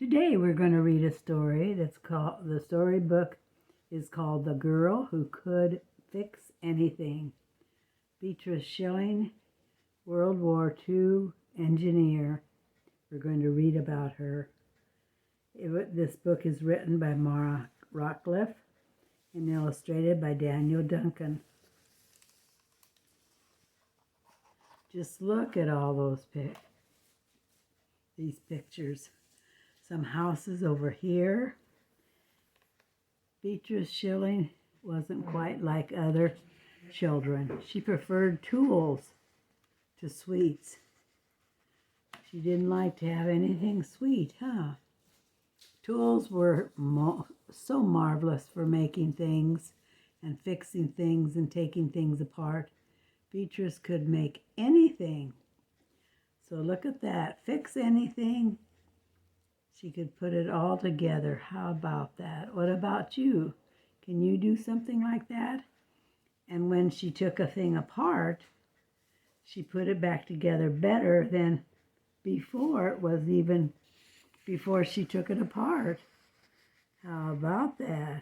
Today we're going to read a story that's called, the storybook is called The Girl Who Could Fix Anything. Beatrice Schilling, World War II engineer. We're going to read about her. This book is written by Mara Rockcliffe and illustrated by Daniel Duncan. Just look at all these pictures. Some houses over here. Beatrice Schilling wasn't quite like other children. She preferred tools to sweets. She didn't like to have anything sweet, huh? Tools were so marvelous for making things and fixing things and taking things apart. Beatrice could make anything. So look at that. Fix anything. She could put it all together. How about that? What about you? Can you do something like that? And when she took a thing apart, she put it back together better than before before she took it apart. How about that?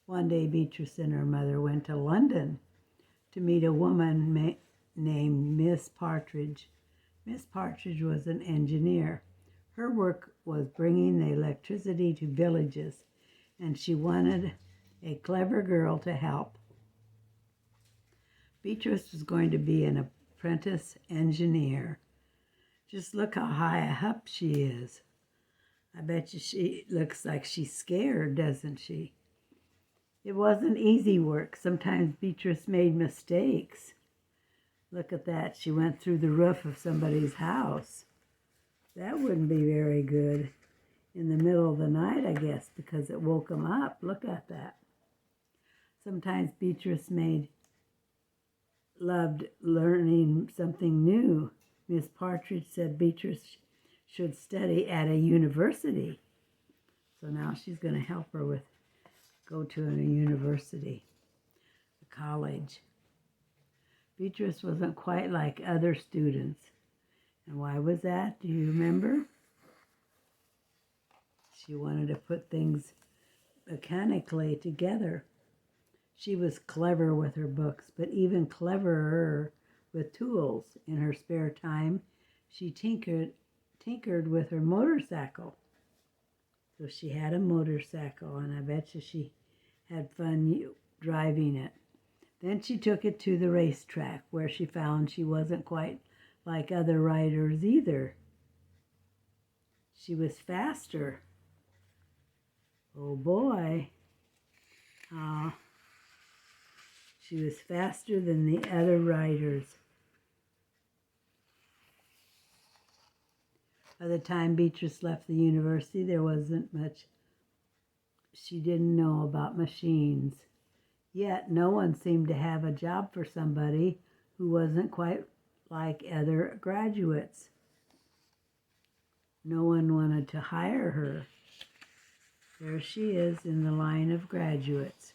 One day, Beatrice and her mother went to London to meet a woman named Miss Partridge. Miss Partridge was an engineer. Her work was bringing the electricity to villages, and she wanted a clever girl to help. Beatrice was going to be an apprentice engineer. Just look how high up she is. I bet you she looks like she's scared, doesn't she? It wasn't easy work. Sometimes Beatrice made mistakes. Look at that. She went through the roof of somebody's house. That wouldn't be very good in the middle of the night, I guess, because it woke them up. Look at that. Sometimes Beatrice loved learning something new. Miss Partridge said Beatrice should study at a university. So now she's going to help her go to a university, a college. Beatrice wasn't quite like other students. And why was that? Do you remember? She wanted to put things mechanically together. She was clever with her books, but even cleverer with tools. In her spare time, she tinkered with her motorcycle. So she had a motorcycle, and I bet you she had fun driving it. Then she took it to the racetrack, where she found she wasn't quite like other riders either. She was faster. Oh boy. She was faster than the other riders. By the time Beatrice left the university, there wasn't much she didn't know about machines. Yet no one seemed to have a job for somebody who wasn't quite like other graduates. No one wanted to hire her. There she is in the line of graduates.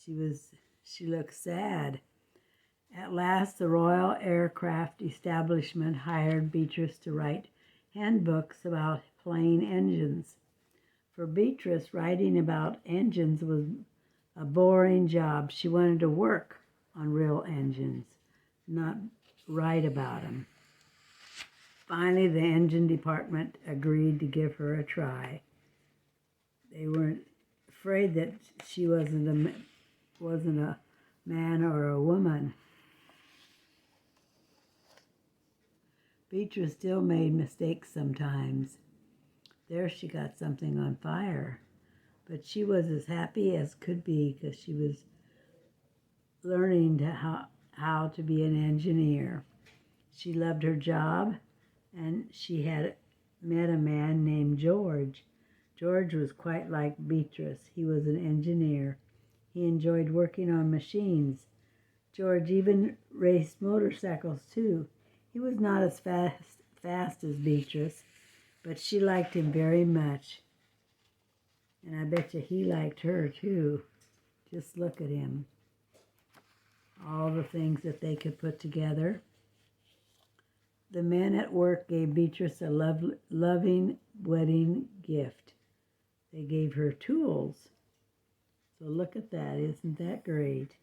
She looked sad. At last, the Royal Aircraft Establishment hired Beatrice to write handbooks about plane engines. For Beatrice, writing about engines was a boring job. She wanted to work on real engines, not write about them. Finally, the engine department agreed to give her a try. They weren't afraid that she wasn't a man or a woman. Beatrice still made mistakes sometimes. There she got something on fire. But she was as happy as could be because she was learning how to be an engineer. She loved her job, and she had met a man named George. George was quite like Beatrice. He was an engineer. He enjoyed working on machines. George even raced motorcycles too. He was not as fast as Beatrice, but she liked him very much. And I bet you he liked her too. Just look at him. All the things that they could put together. The men at work gave Beatrice a loving wedding gift. They gave her tools. So look at that. Isn't that great?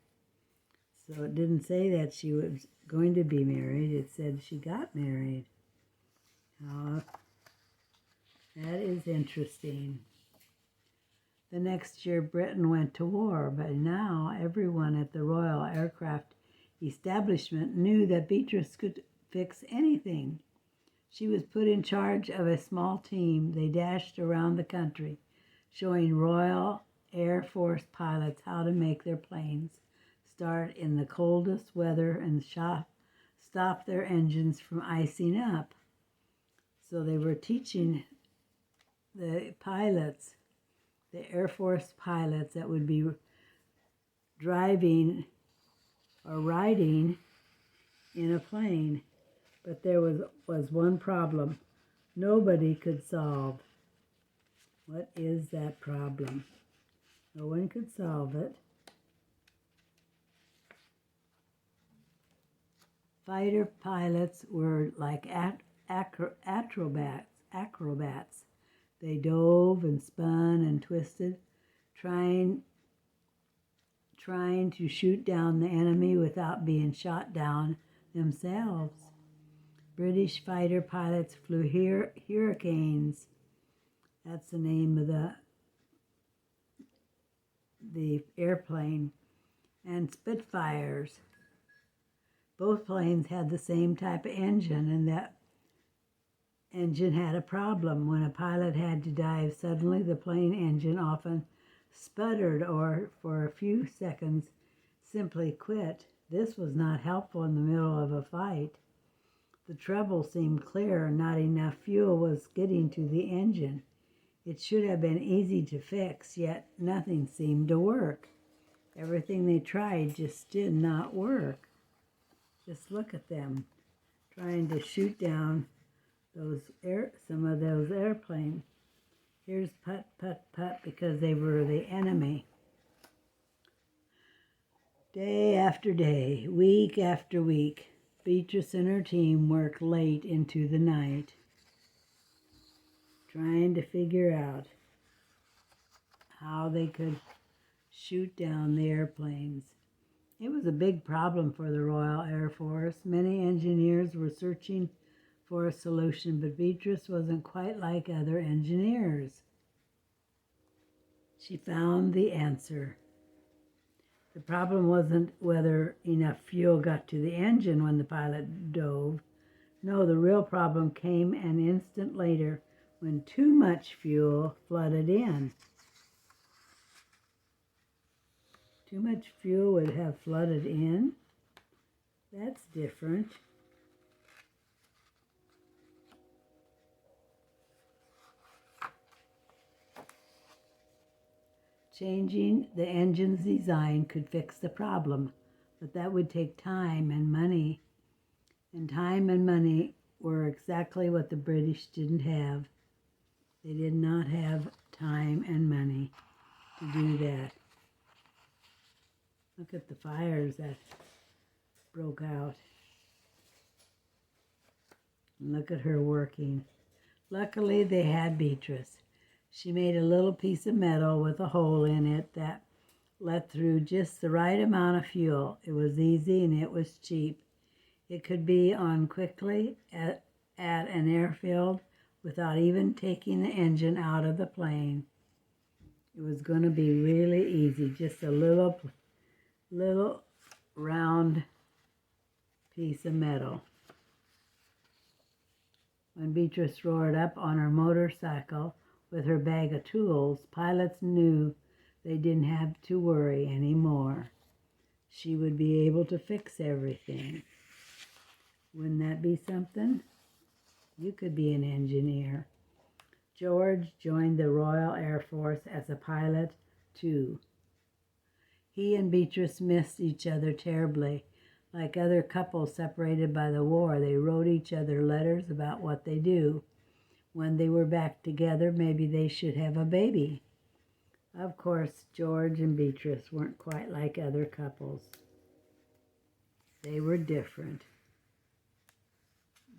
So it didn't say that she was going to be married. It said she got married. That is interesting. The next year, Britain went to war, but now everyone at the Royal Aircraft Establishment knew that Beatrice could fix anything. She was put in charge of a small team. They dashed around the country, showing Royal Air Force pilots how to make their planes start in the coldest weather and stop their engines from icing up. So they were teaching the pilots, the Air Force pilots that would be driving or riding in a plane. But there was one problem nobody could solve. What is that problem? No one could solve it. Fighter pilots were like acrobats. They dove and spun and twisted, trying to shoot down the enemy without being shot down themselves. British fighter pilots flew Hurricanes. That's the name of the airplane. And Spitfires. Both planes had the same type of engine, and that engine had a problem. When a pilot had to dive suddenly, the plane engine often sputtered or for a few seconds simply quit. This was not helpful in the middle of a fight. The trouble seemed clear. Not enough fuel was getting to the engine. It should have been easy to fix, yet nothing seemed to work. Everything they tried just did not work. Just look at them trying to shoot down some of those airplanes. Here's put, put, put, because they were the enemy. Day after day, week after week, Beatrice and her team worked late into the night, trying to figure out how they could shoot down the airplanes. It was a big problem for the Royal Air Force. Many engineers were searching for a solution, but Beatrice wasn't quite like other engineers. She found the answer. The problem wasn't whether enough fuel got to the engine when the pilot dove. No, the real problem came an instant later when too much fuel flooded in. Too much fuel would have flooded in. That's different. Changing the engine's design could fix the problem, but that would take time and money. And time and money were exactly what the British didn't have. They did not have time and money to do that. Look at the fires that broke out. And look at her working. Luckily, they had Beatrice. She made a little piece of metal with a hole in it that let through just the right amount of fuel. It was easy and it was cheap. It could be on quickly at an airfield without even taking the engine out of the plane. It was going to be really easy, just a little round piece of metal. When Beatrice roared up on her motorcycle with her bag of tools, pilots knew they didn't have to worry anymore. She would be able to fix everything. Wouldn't that be something? You could be an engineer. George joined the Royal Air Force as a pilot, too. He and Beatrice missed each other terribly. Like other couples separated by the war, they wrote each other letters about what they do. When they were back together, maybe they should have a baby. Of course, George and Beatrice weren't quite like other couples. They were different.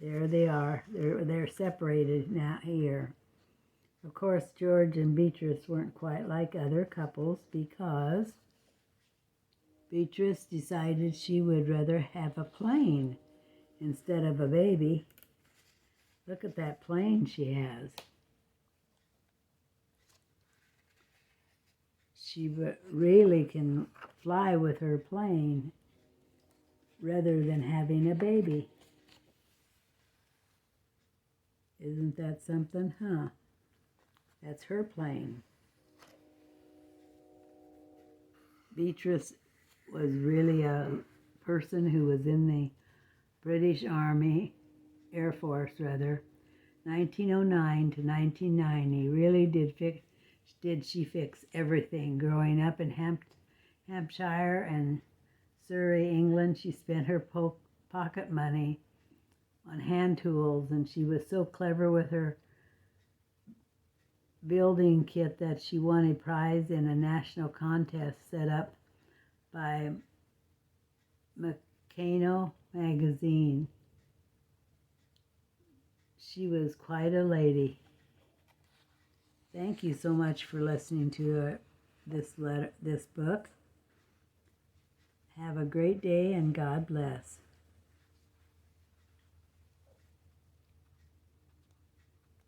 There they are. They're separated now here. Of course, George and Beatrice weren't quite like other couples because Beatrice decided she would rather have a plane instead of a baby. Look at that plane she has. She really can fly with her plane rather than having a baby. Isn't that something, huh? That's her plane. Beatrice was really a person who was in the British Army, Air Force rather, 1909 to 1990. Really did she fix everything. Growing up in Hampshire and Surrey, England, she spent her pocket money on hand tools, and she was so clever with her building kit that she won a prize in a national contest set up by Meccano magazine. She was quite a lady. Thank you so much for listening to this book. Have a great day and God bless.